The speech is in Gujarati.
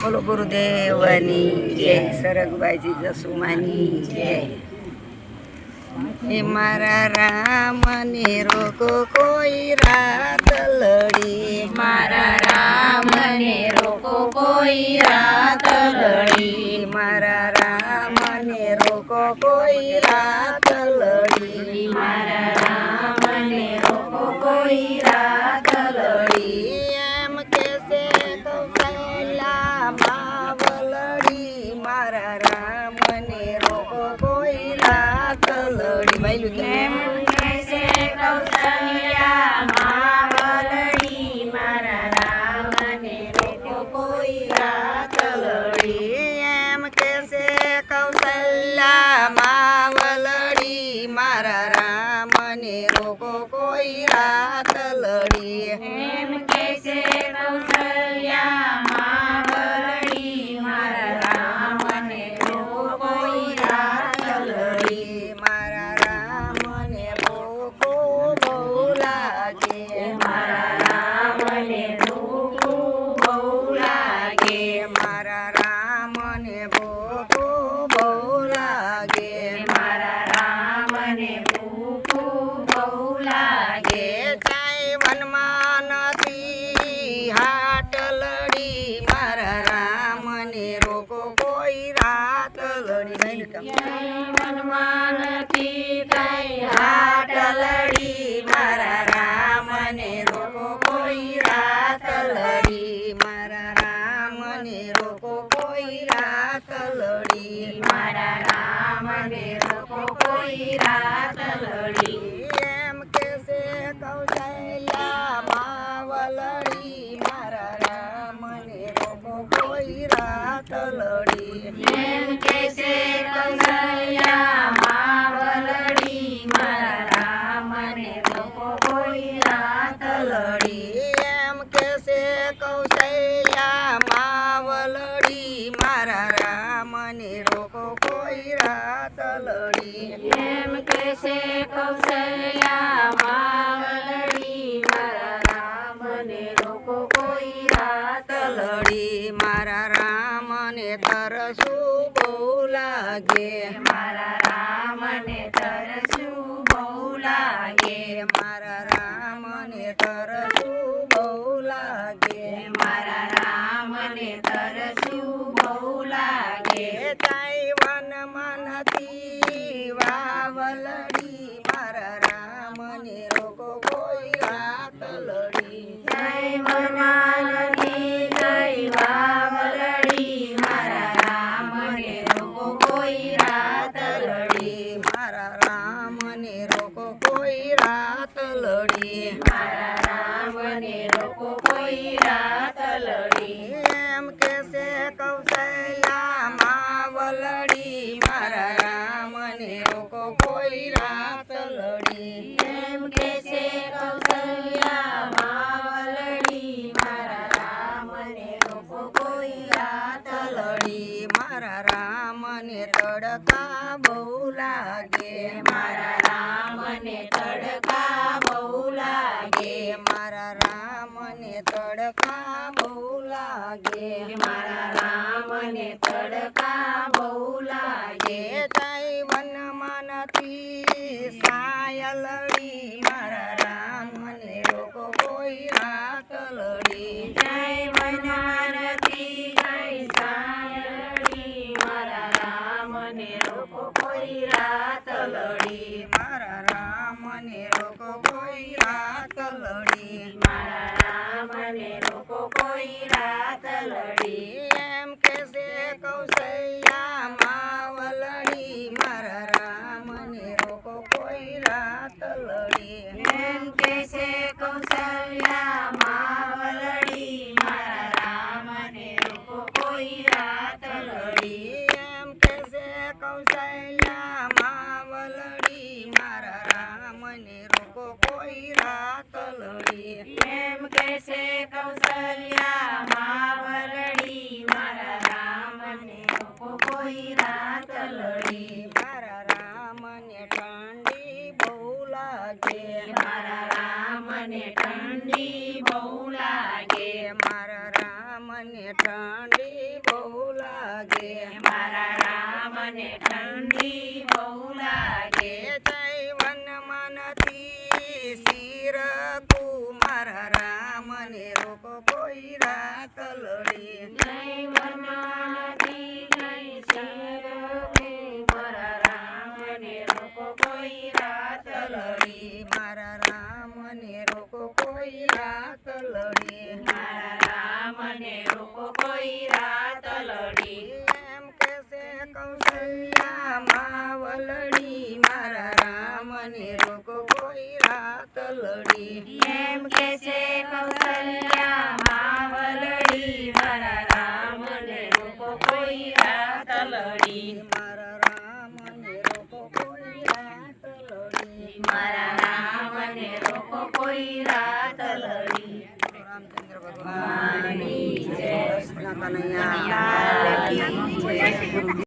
બોલો ગુરુદેવની જય, સરગબાજી જસુમાની જય. હે મારા રામને રોકો કોઈ રાત લડી, મારા રામને રોકો કોઈ રાત લડી, મારા રામને રોકો કોઈ રાત લડી, મારા રામને રોકો કોઈ રાત લડી. એમ કે છે કૌશલ્યા માવલડી, મારા રામને રોકો કોઈ રાત લડી. વાયલું એમ કહેશે કૌશલ્યા માવલડી, મારા રામને રોકો કોઈ રાત લડી. એમ કે છે કૌશલ્યા માવલડી, મારા રામને રોકો કોઈ રાત લડી. એમ કહેશે કૌશલ્યા માવલડી, મારા રામને રોકો કોઈ રાત લડી. મારા રામને રોકો બહુ લાગે, મારા રામને રોકો બહુ લાગે, મારા રામને ભૂખો બહુ લાગે, મારા રામને ભૂખો બહુ લાગે. જાય વનમાં નથી હાટ લડી, મારા રામને રોકો કોઈ રાત લડી. મનમાં નથી કઈ હાટ લડી, મારા રામને રોકો કોઈ રાત લડી, મારા રામને રોકો કોઈ રાત લડી, મારા રામને રોકો કોઈ રાત લડી. એમ કે છે કૌશલ્યા માવલડી, મારા રામને રોકો કોઈ રાત લડી. એમ કહેશે કૌશલ્યા માવલડી, મારા રામને રોકો કોઈ રાત લડી. એમ કે છે કૌશલ્યા માવલડી, મારા રામને રોકો કોઈ રાત લડી. એમ કહેશે કૌશલ્યા માવલડી, મારા રામને રોકો કોઈ રાત લડી. મારા રામને તરસું બહુ લાગે, મારા રામને તરસ્યું બહુ લાગે, મારા રામને તરસું બહુ લાગે, મારા રામને તરસ્યું બહુ લાગે. જાય વનમાં નથી વાવલડી, મારા રામને રોકો કોઈ રાત લડી. જય વરમાલની જય વાવલડી, મારા રામને રોકો કોઈ રાત લડી, મારા રામને રોકો કોઈ રાત લડી. મારા રામને રોકો કોઈ રાત લડી. એમ કે છે કૌશલ્યા માવલડી, મારા રામને રોકો કોઈ રાત લડી. એમ કહેશે કૌશલ્યા માવલડી, મારા રામને રોકો કોઈ રાત લડી. મારા રામને તડકા બહુ લાગે, મારા રામને તડકા બહુ લાગે, મારા રામને તડકા બહુ લાગે, મારા રામને તડકા બહુ લાગે. જાય વનમાં નથી સાયલડી, મારા રામને રોકો કોઈ રાત લડી. જય વનમાનથી જય સાયલડી, મારા રામને રોકો કોઈ રાત લડી, મારા રામને રોકો કોઈ રાત લડી. મારા રામને રોકો કોઈ રાત લડી. એમ કે છે કૌશલ્યા માવલડી, મારા રામને રોકો કોઈ રાત લડી. એમ કહેશે કૌશલ્યા માવલડી, મારા રામને રોકો કોઈ રાત લડી. એમ કે છે કૌશલ્યા માવલડી, મારા રામને રોકો કોઈ રાત લડી. એમ કહેશે કૌશલ્યા માવલડી, મારા રામને રોકો કોઈ રાત લડી. મારા રામને ઠંડી બહુ લાગે, મારા રામને ઠંડી બહુ લાગે, મારા રામને ઠંડી માવલડી મારા રામને રોકો કોઈ રાત લડી એમ કહેશે કૌશલ્યા માવલડી મારા રામને રોકો કોઈ રાત લડી મારા રામને રોકો કોઈ રાત લડી મારા રામને રોકો કોઈ રાત લડી રામચંદ્ર ભગવાનની જય. કૃષ્ણ કનૈયા